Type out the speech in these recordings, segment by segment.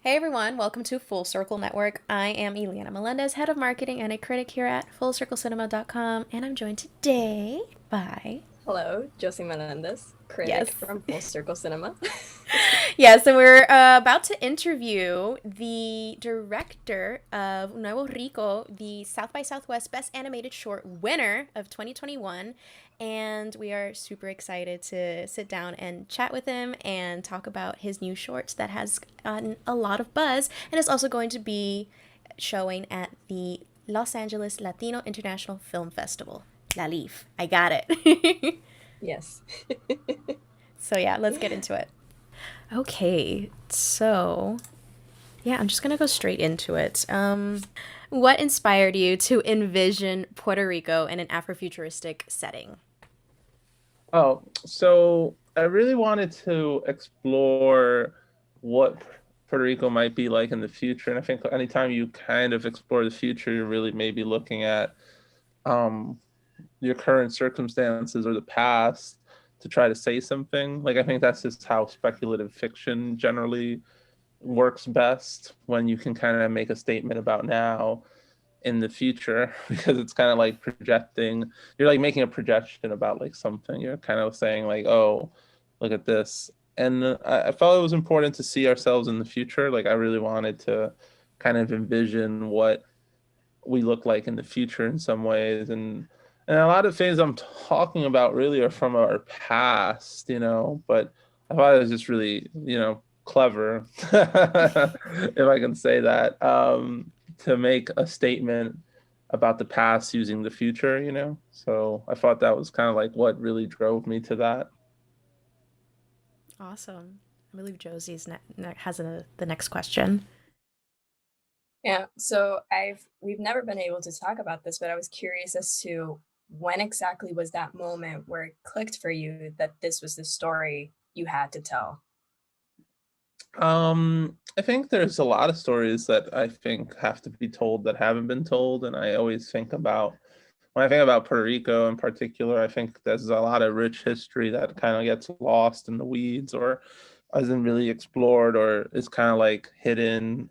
Hey everyone, welcome to Full Circle Network. I am Eliana Melendez, head of marketing and a critic here at FullCircleCinema.com, and I'm joined today by Hello, Josie Melendez, yes, critic from Full Circle Cinema. yes, and we're about to interview the director of Nuevo Rico, the South by Southwest Best Animated Short winner of 2021, and we are super excited to sit down and chat with him and talk about his new shorts that has gotten a lot of buzz and is also going to be showing at the Los Angeles Latino International Film Festival. Laliff. I got it. Yes. So yeah, let's get into it. Okay, so yeah, I'm just gonna go straight into it. What inspired you to envision Puerto Rico in an Afrofuturistic setting? Oh, so I really wanted to explore what Puerto Rico might be like in the future. And I think anytime you kind of explore the future, you're really maybe looking at um, your current circumstances or the past to try to say something. Like, I think that's just how speculative fiction generally works best when you can kind of make a statement about now in the future because it's kind of like projecting, you're like making a projection about like something, you're kind of saying like, oh, look at this. And I felt it was important to see ourselves in the future. Like I really wanted to kind of envision what we look like in the future in some ways. And a lot of things I'm talking about really are from our past, but I thought it was just really, clever, if I can say that, to make a statement about the past using the future. So I thought that was kind of like what really drove me to that. Awesome. I believe Josie's has the next question. Yeah, so we've never been able to talk about this, but I was curious as to when exactly was that moment where it clicked for you that this was the story you had to tell? I think there's a lot of stories that I think have to be told that haven't been told, and I always think about when I think about Puerto Rico in particular, I think there's a lot of rich history that kind of gets lost in the weeds or isn't really explored or is kind of like hidden.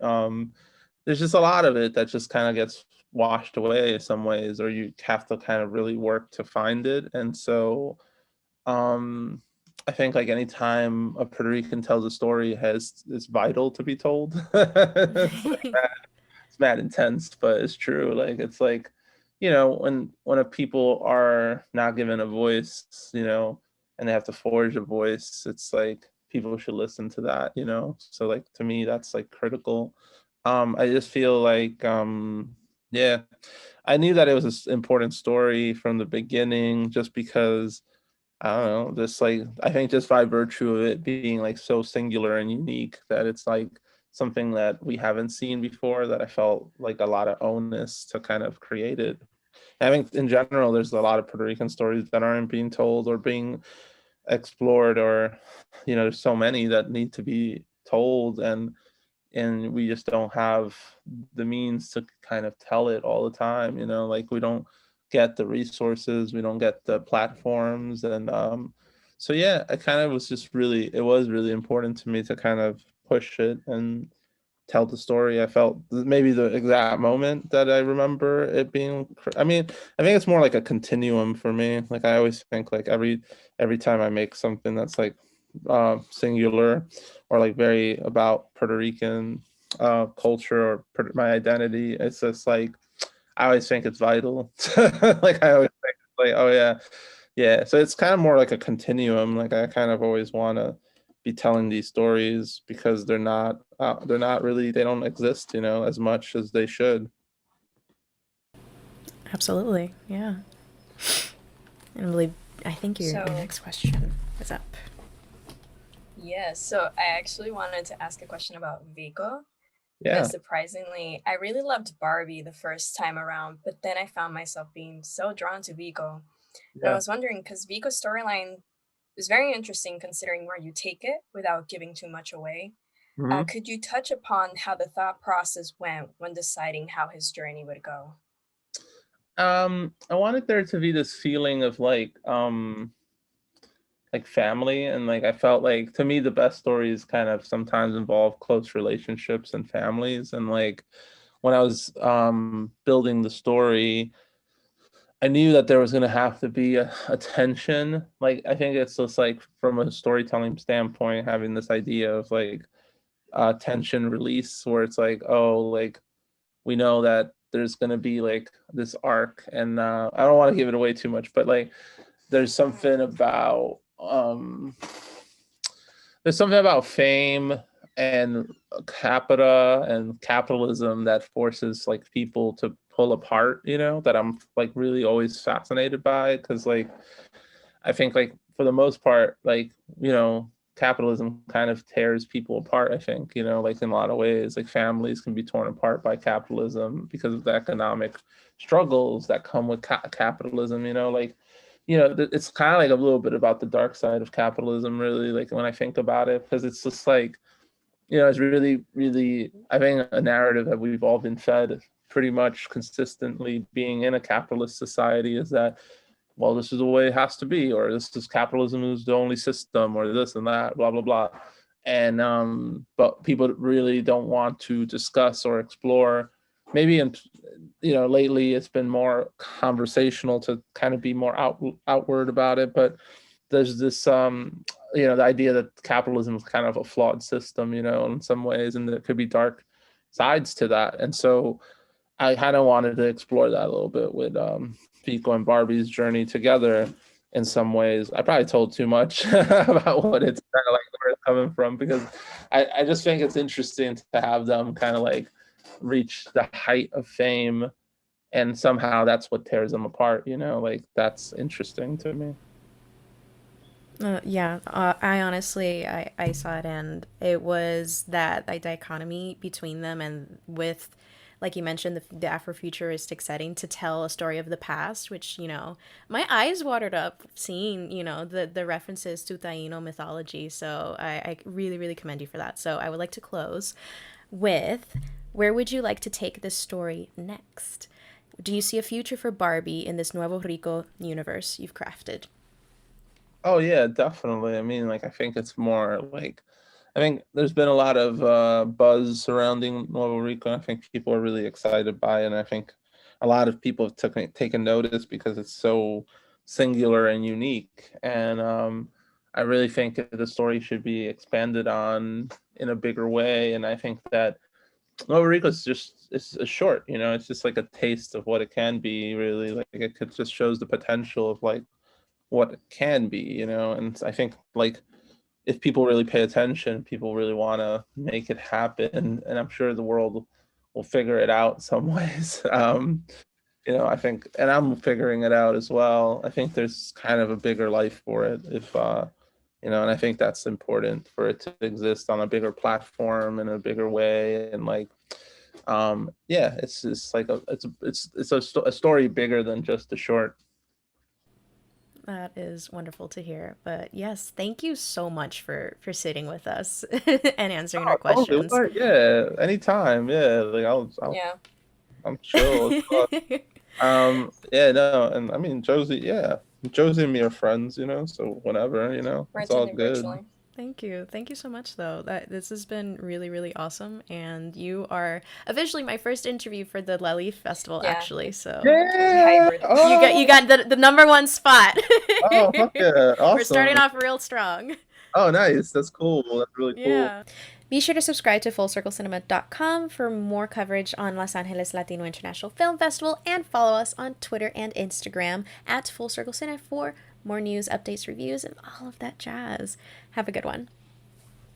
There's just a lot of it that just kind of gets washed away in some ways, or you have to kind of really work to find it. And so um, I think like anytime a Puerto Rican tells a story, has it's vital to be told. It's mad intense, but it's true. Like it's like, when a people are not given a voice, and they have to forge a voice, it's like people should listen to that. So like to me, that's like critical. I just feel like yeah, I knew that it was an important story from the beginning, just because I don't know, just like I think just by virtue of it being like so singular and unique that it's like something that we haven't seen before, that I felt like a lot of onus to kind of create it. I think in general there's a lot of Puerto Rican stories that aren't being told or being explored, or there's so many that need to be told, and we just don't have the means to kind of tell it all the time. Like we don't get the resources, we don't get the platforms. And so yeah, I kind of was just really, it was really important to me to kind of push it and tell the story. I felt maybe the exact moment that I remember it being, I mean, I think it's more like a continuum for me. Like I always think like every time I make something that's like singular or like very about Puerto Rican culture or my identity, it's just like I always think it's vital. Like I always think like, oh yeah, yeah. So it's kind of more like a continuum. Like I kind of always want to be telling these stories because they're not really, they don't exist, as much as they should. Absolutely, yeah. And I believe I think your So, next question is up. yes, so I actually wanted to ask a question about Vico because Yeah, surprisingly, I really loved Barbie the first time around, but then I found myself being so drawn to Vico. And I yeah. was wondering because Vico's storyline was very interesting considering where you take it without giving too much away. Hmm. Could you touch upon how the thought process went when deciding how his journey would go? I wanted there to be this feeling of like like family, and like I felt like to me the best stories kind of sometimes involve close relationships and families. And like when I was building the story, I knew that there was going to have to be a tension. Like I think it's just like from a storytelling standpoint, having this idea of like tension release, where it's like, oh, like we know that there's going to be like this arc, and I don't want to give it away too much, but like there's something about fame and capita and capitalism that forces like people to pull apart, that I'm like really always fascinated by, because like I think like for the most part, like, capitalism kind of tears people apart. I think, like in a lot of ways, like families can be torn apart by capitalism because of the economic struggles that come with capitalism, like, it's kind of like a little bit about the dark side of capitalism, really, like when I think about it, because it's just like, it's really, really, I think a narrative that we've all been fed pretty much consistently being in a capitalist society is that, well, this is the way it has to be, or this is capitalism is the only system, or this and that, blah, blah, blah. And, but people really don't want to discuss or explore. Maybe, lately it's been more conversational to kind of be more outward about it. But there's this, the idea that capitalism is kind of a flawed system, in some ways, and there could be dark sides to that. And so I kind of wanted to explore that a little bit with Pico and Barbie's journey together. In some ways, I probably told too much about what it's kind of like, where it's coming from, because I just think it's interesting to have them kind of like reach the height of fame, and somehow that's what tears them apart. Like that's interesting to me. Yeah, I honestly, I saw it, and it was that like, dichotomy between them, and with, like you mentioned, the Afrofuturistic setting to tell a story of the past, which, my eyes watered up seeing, the references to Taino mythology. So I really, really commend you for that. So I would like to close with, where would you like to take this story next? Do you see a future for Barbie in this Nuevo Rico universe you've crafted? Oh yeah, definitely. I mean, like I think it's more like, I think there's been a lot of buzz surrounding Nuevo Rico, and I think people are really excited by it. And I think a lot of people have taken notice because it's so singular and unique. And I really think that the story should be expanded on in a bigger way. And I think that Nuevo Rico is just, it's a short, it's just like a taste of what it can be, really. Like it could just shows the potential of like what it can be, and I think like if people really pay attention, people really want to make it happen, and I'm sure the world will figure it out some ways. I think, and I'm figuring it out as well. I think there's kind of a bigger life for it, if and I think that's important for it to exist on a bigger platform in a bigger way. And like, yeah, it's just like a story bigger than just a short. That is wonderful to hear. But yes, thank you so much for sitting with us and answering our Oh, totally. questions. Yeah, anytime. Yeah, like Yeah. I'm chill. Yeah, no, and I mean Josie, yeah. Josie and me are friends, so whenever, it's all Bartending good. virtually. Thank you. Thank you so much, though. This has been really, really awesome. And you are officially my first interview for the Laliff Festival, Yeah. actually. So Yeah. Hybrid. you got the number one spot. Oh, fuck yeah. We're starting Awesome. off real strong. Oh, nice. That's cool. That's really cool. Yeah. Be sure to subscribe to FullCircleCinema.com for more coverage on Los Angeles Latino International Film Festival, and follow us on Twitter and Instagram at Full Circle Cinema for more news, updates, reviews, and all of that jazz. Have a good one.